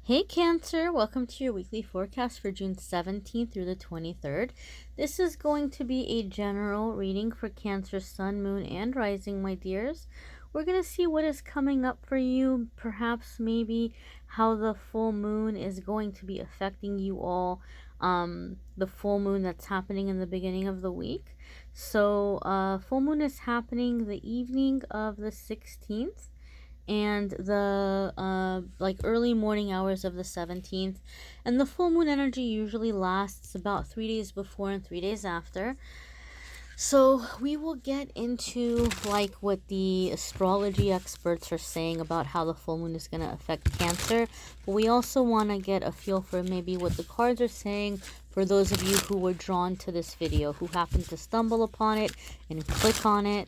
Hey Cancer, welcome to your weekly forecast for June 17th through the 23rd. This is going to be a general reading for Cancer, Sun, Moon, and Rising, my dears. We're going to see what is coming up for you, perhaps maybe how the full moon is going to be affecting you all, the full moon that's happening in the beginning of the week. So full moon is happening the evening of the 16th and the like early morning hours of the 17th, and the full moon energy usually lasts about 3 days before and 3 days after. So we will get into like what the astrology experts are saying about how the full moon is going to affect Cancer, but we also want to get a feel for maybe what the cards are saying for those of you who were drawn to this video, who happened to stumble upon it and click on it,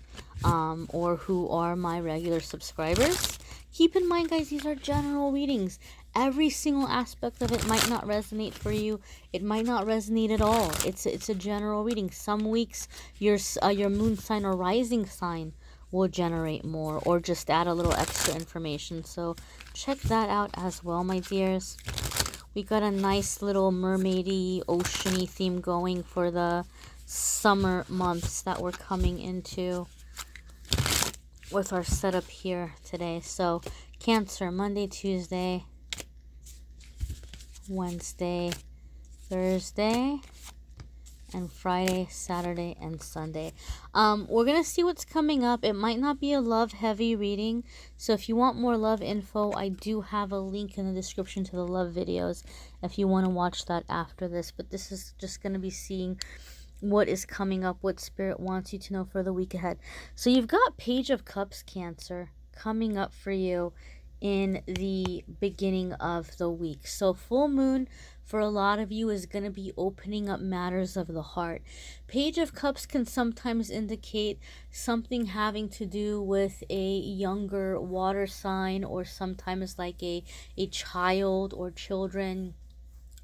or who are my regular subscribers. Keep in mind, guys, these are general readings. Every single aspect of it might not resonate for you. It might not resonate at all. It's a general reading. Some weeks your moon sign or rising sign will generate more or just add a little extra information. So check that out as well, my dears. We got a nice little mermaidy, oceany theme going for the summer months that we're coming into with our setup here today. So Cancer, Monday, Tuesday, Wednesday, Thursday, and Friday, Saturday, and Sunday. We're gonna see what's coming up. It might not be a love heavy reading, so if you want more love info, I do have a link in the description to the love videos if you want to watch that after this. But this is just gonna be seeing what is coming up, what Spirit wants you to know for the week ahead. So you've got Page of Cups, Cancer, coming up for you in the beginning of the week. So full moon for a lot of you is going to be opening up matters of the heart. Page of Cups can sometimes indicate something having to do with a younger water sign, or sometimes like a child or children,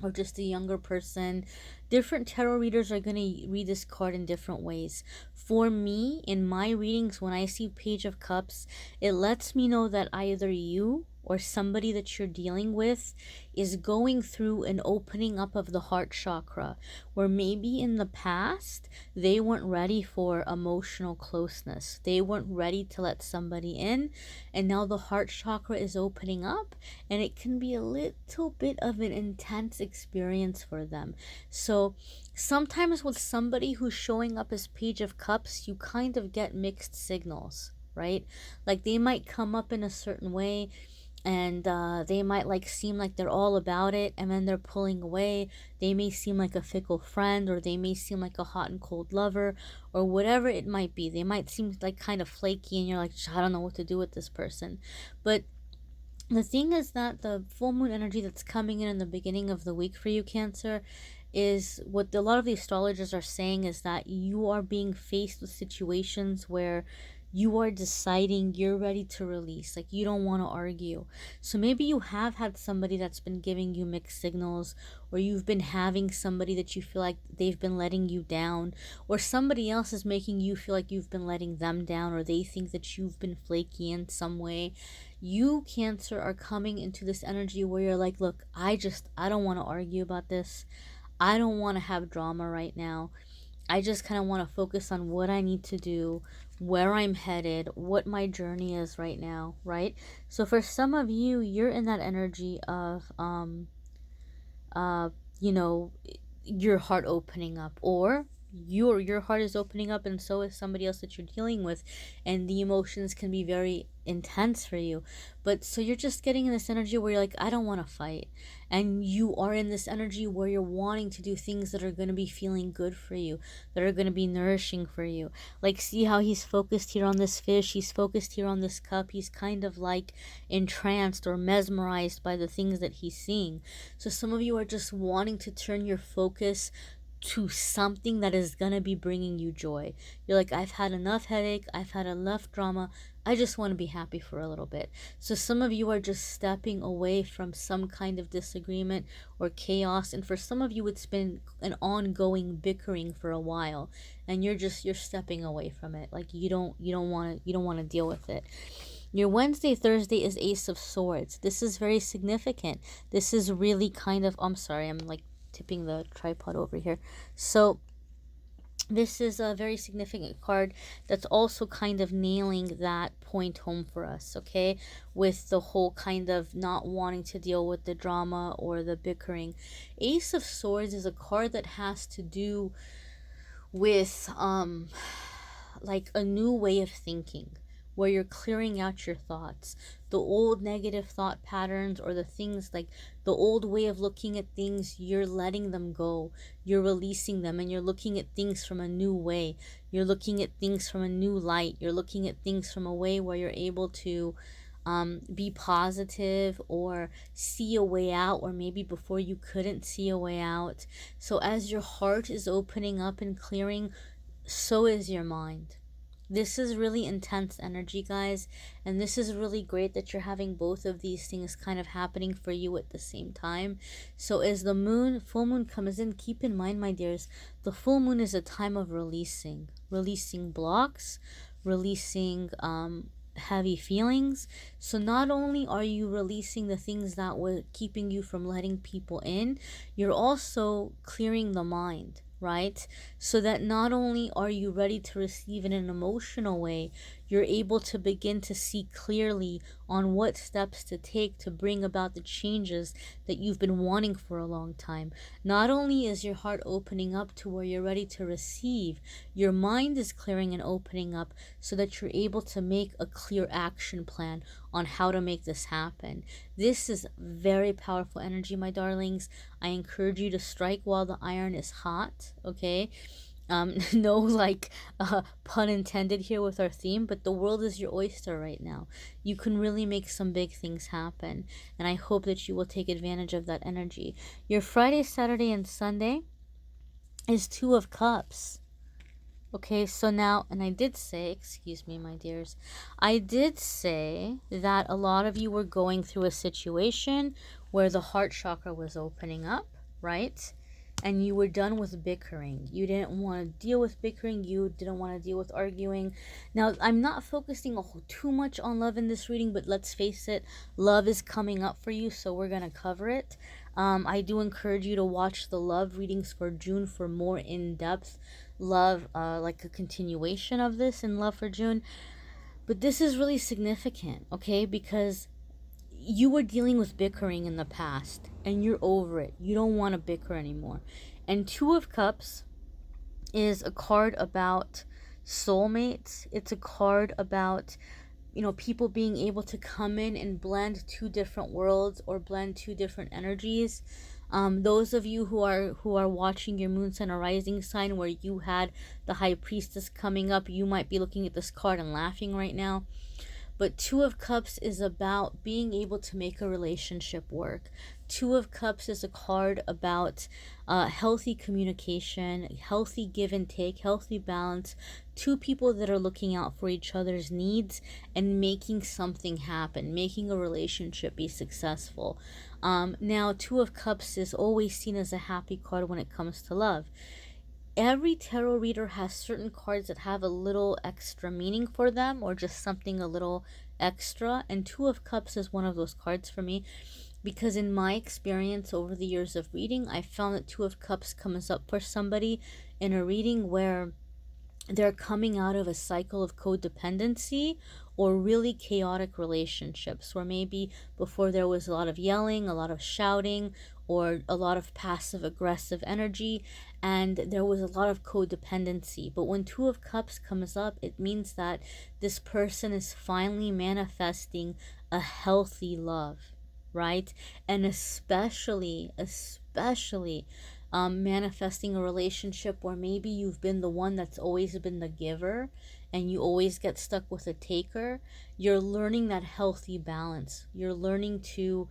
or just a younger person. Different tarot readers are going to read this card in different ways. For me, in my readings, when I see Page of Cups, it lets me know that either you or somebody that you're dealing with is going through an opening up of the heart chakra, where maybe in the past they weren't ready for emotional closeness. They weren't ready to let somebody in, and now the heart chakra is opening up, and it can be a little bit of an intense experience for them. So sometimes with somebody who's showing up as Page of Cups, you kind of get mixed signals, right? Like they might come up in a certain way, and they might like seem like they're all about it, and then they're pulling away. They may seem like a fickle friend, or they may seem like a hot and cold lover, or whatever it might be. They might seem like kind of flaky, and you're like, I don't know what to do with this person. But the thing is that the full moon energy that's coming in the beginning of the week for you, Cancer, is what a lot of the astrologers are saying is that you are being faced with situations where you are deciding you're ready to release. Like, you don't want to argue. So maybe you have had somebody that's been giving you mixed signals, or you've been having somebody that you feel like they've been letting you down, or somebody else is making you feel like you've been letting them down, or they think that you've been flaky in some way. You, Cancer, are coming into this energy where you're like, look, I don't want to argue about this. I don't want to have drama right now. I just kind of want to focus on what I need to do, where I'm headed, what my journey is right now, right? So for some of you, you're in that energy of you know, your heart opening up, or your heart is opening up, and so is somebody else that you're dealing with, and the emotions can be very intense for you. But so you're just getting in this energy where you're like, I don't want to fight, and you are in this energy where you're wanting to do things that are going to be feeling good for you, that are going to be nourishing for you. Like, see how he's focused here on this fish, he's focused here on this cup, he's kind of like entranced or mesmerized by the things that he's seeing. So some of you are just wanting to turn your focus to something that is going to be bringing you joy. You're like, I've had enough headache, I've had enough drama, I just want to be happy for a little bit. So some of you are just stepping away from some kind of disagreement or chaos, and for some of you it's been an ongoing bickering for a while, and you're stepping away from it. Like, you don't want to deal with it. Your Wednesday, Thursday is Ace of Swords. This is very significant. This is really kind of, I'm sorry, I'm like tipping the tripod over here. So this is a very significant card that's also kind of nailing that point home for us, okay? With the whole kind of not wanting to deal with the drama or the bickering. Ace of Swords is a card that has to do with like a new way of thinking, where you're clearing out your thoughts, the old negative thought patterns, or the things like the old way of looking at things. You're letting them go, you're releasing them, and you're looking at things from a new way. You're looking at things from a new light. You're looking at things from a way where you're able to be positive or see a way out, or maybe before you couldn't see a way out. So as your heart is opening up and clearing, so is your mind. This is really intense energy, guys, and this is really great that you're having both of these things kind of happening for you at the same time. So as the full moon comes in, keep in mind, my dears, the full moon is a time of releasing blocks, releasing heavy feelings. So not only are you releasing the things that were keeping you from letting people in, you're also clearing the mind, right? So that not only are you ready to receive in an emotional way, you're able to begin to see clearly on what steps to take to bring about the changes that you've been wanting for a long time. Not only is your heart opening up to where you're ready to receive, your mind is clearing and opening up so that you're able to make a clear action plan on how to make this happen. This is very powerful energy, my darlings. I encourage you to strike while the iron is hot, okay? No like pun intended here with our theme, but the world is your oyster right now. You can really make some big things happen, and I hope that you will take advantage of that energy. Your Friday, Saturday, and Sunday is Two of Cups. Okay, so now, and I did say, excuse me, my dears, I did say that a lot of you were going through a situation where the heart chakra was opening up, right? And you were done with bickering. You didn't want to deal with bickering. You didn't want to deal with arguing. Now, I'm not focusing too much on love in this reading, but let's face it, love is coming up for you, so we're going to cover it. I do encourage you to watch the love readings for June for more in-depth love, like a continuation of this in love for June. But this is really significant, okay? Because you were dealing with bickering in the past and you're over it. You don't want to bicker anymore. And Two of Cups is a card about soulmates. It's a card about, you know, people being able to come in and blend two different worlds or blend two different energies. Those of you who are watching your moon sign or rising sign where you had the High Priestess coming up, you might be looking at this card and laughing right now. But Two of Cups is about being able to make a relationship work. Two of Cups is a card about healthy communication, healthy give and take, healthy balance. Two people that are looking out for each other's needs and making something happen, making a relationship be successful. Now, Two of Cups is always seen as a happy card when it comes to love. Every tarot reader has certain cards that have a little extra meaning for them, or just something a little extra, and Two of Cups is one of those cards for me, because in my experience over the years of reading, I found that Two of Cups comes up for somebody in a reading where they're coming out of a cycle of codependency or really chaotic relationships, where maybe before there was a lot of yelling, a lot of shouting, or a lot of passive aggressive energy, and there was a lot of codependency. But when Two of Cups comes up, it means that this person is finally manifesting a healthy love, right? And especially manifesting a relationship where maybe you've been the one that's always been the giver and you always get stuck with a taker. You're learning that healthy balance. You're learning to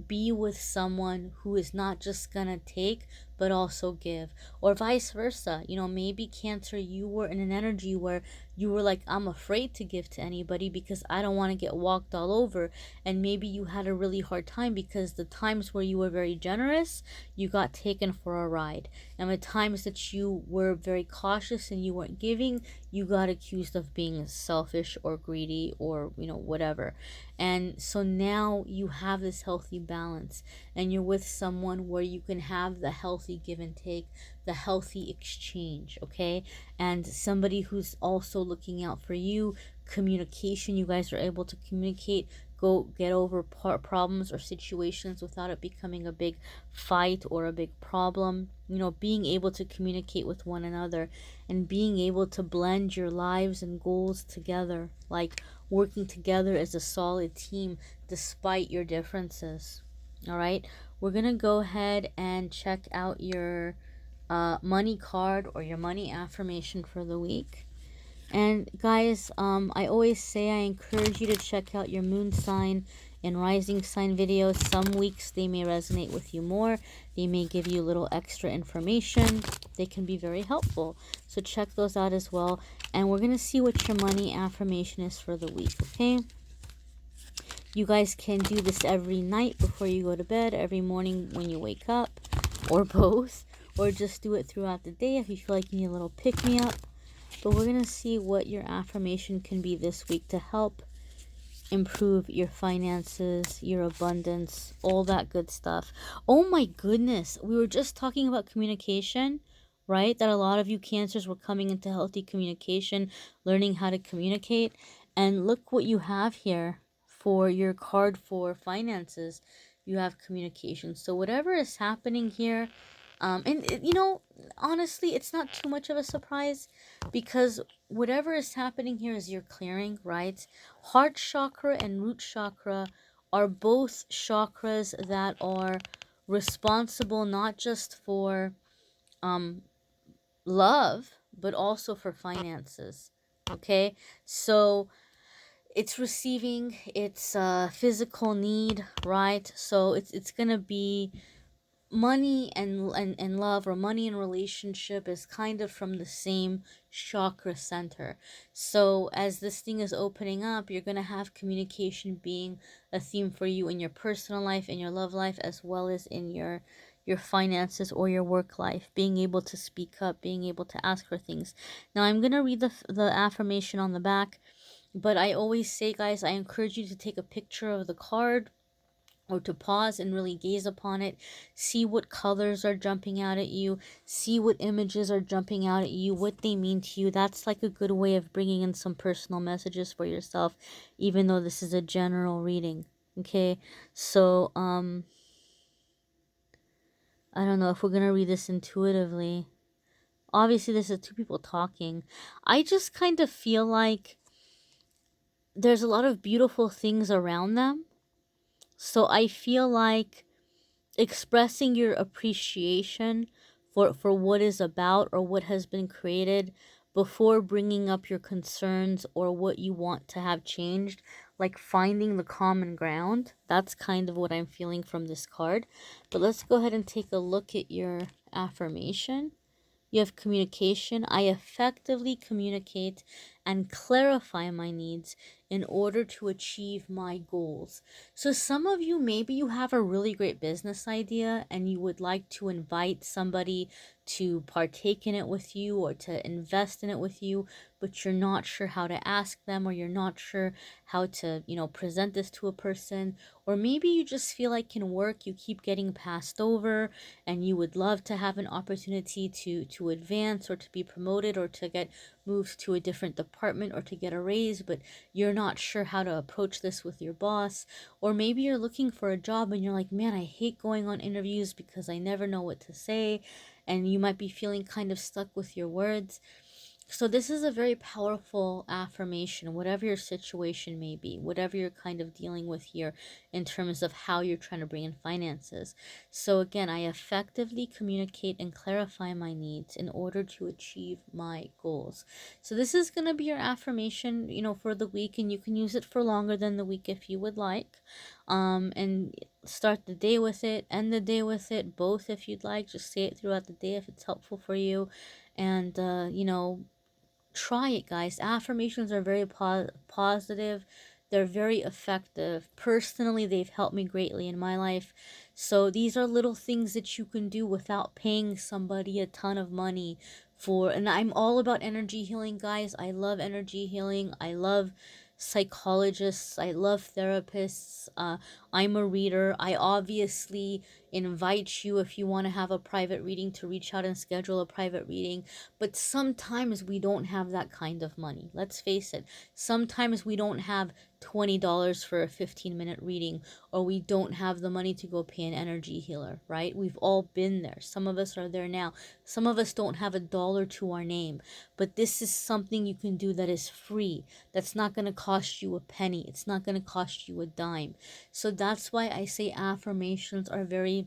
be with someone who is not just gonna take but also give, or vice versa. You know, maybe Cancer, you were in an energy where you were like, I'm afraid to give to anybody because I don't want to get walked all over. And maybe you had a really hard time because the times where you were very generous, you got taken for a ride, and the times that you were very cautious and you weren't giving, you got accused of being selfish or greedy or, you know, whatever. And so now you have this healthy balance, and you're with someone where you can have the healthy give and take, the healthy exchange, okay? And somebody who's also looking out for you. Communication, you guys are able to communicate, go get over problems or situations without it becoming a big fight or a big problem. You know, being able to communicate with one another and being able to blend your lives and goals together, like working together as a solid team despite your differences. All right, we're gonna go ahead and check out your money card or your money affirmation for the week. And guys, I always say I encourage you to check out your moon sign and rising sign videos. Some weeks they may resonate with you more. They may give you a little extra information. They can be very helpful. So check those out as well. And we're going to see what your money affirmation is for the week, okay? You guys can do this every night before you go to bed, every morning when you wake up, or both. Or just do it throughout the day if you feel like you need a little pick-me-up. But we're going to see what your affirmation can be this week to help improve your finances, your abundance, all that good stuff. Oh my goodness. We were just talking about communication, right? That a lot of you Cancers were coming into healthy communication, learning how to communicate. And look what you have here for your card for finances. You have communication. So whatever is happening here, you know, honestly, it's not too much of a surprise because whatever is happening here is you're clearing, right? Heart chakra and root chakra are both chakras that are responsible not just for love, but also for finances. Okay, so it's receiving, it's a physical need, right? So it's gonna be money and love, or money and relationship, is kind of from the same chakra center. So as this thing is opening up, you're going to have communication being a theme for you in your personal life, in your love life, as well as in your finances or your work life, being able to speak up, being able to ask for things. Now I'm going to read the affirmation on the back, but I always say, guys, I encourage you to take a picture of the card or to pause and really gaze upon it, see what colors are jumping out at you, see what images are jumping out at you, what they mean to you. That's like a good way of bringing in some personal messages for yourself, even though this is a general reading. Okay, so I don't know if we're gonna read this intuitively. Obviously, this is two people talking. I just kind of feel like there's a lot of beautiful things around them. So I feel like expressing your appreciation for what is about or what has been created before bringing up your concerns or what you want to have changed, like finding the common ground. That's kind of what I'm feeling from this card. But let's go ahead and take a look at your affirmation. You have communication. I effectively communicate and clarify my needs in order to achieve my goals. So some of you, maybe you have a really great business idea and you would like to invite somebody to partake in it with you or to invest in it with you, but you're not sure how to ask them, or you're not sure how to, you know, present this to a person. Or maybe you just feel like in work you keep getting passed over and you would love to have an opportunity to advance or to be promoted or to get moved to a different department or to get a raise, but you're not sure how to approach this with your boss. Or maybe you're looking for a job and you're like, man, I hate going on interviews because I never know what to say, and you might be feeling kind of stuck with your words. So this is a very powerful affirmation, whatever your situation may be, whatever you're kind of dealing with here in terms of how you're trying to bring in finances. So again, I effectively communicate and clarify my needs in order to achieve my goals. So this is going to be your affirmation, for the week, and you can use it for longer than the week if you would like. And start the day with it, end the day with it, both if you'd like. Just say it throughout the day if it's helpful for you. And try it, guys. Affirmations are very positive. They're very effective. Personally, they've helped me greatly in my life. So these are little things that you can do without paying somebody a ton of money for. And I'm all about energy healing, guys. I love energy healing. I love psychologists. I love therapists. I'm a reader. I obviously invite you, if you want to have a private reading, to reach out and schedule a private reading. But sometimes we don't have that kind of money. Let's face it. Sometimes we don't have $20 for a 15-minute reading, or we don't have the money to go pay an energy healer, right? We've all been there. Some of us are there now. Some of us don't have a dollar to our name. But this is something you can do that is free. That's not going to cost you a penny. It's not going to cost you a dime. So that's why I say affirmations are very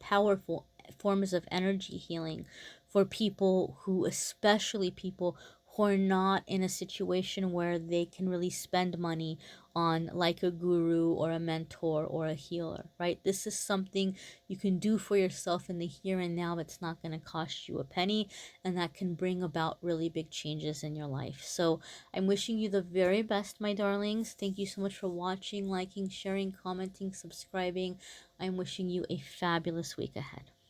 powerful forms of energy healing for people who, especially people who are not in a situation where they can really spend money on like a guru or a mentor or a healer, right? This is something you can do for yourself in the here and now that's not going to cost you a penny, and that can bring about really big changes in your life. So I'm wishing you the very best, my darlings. Thank you so much for watching, liking, sharing, commenting, subscribing. I'm wishing you a fabulous week ahead.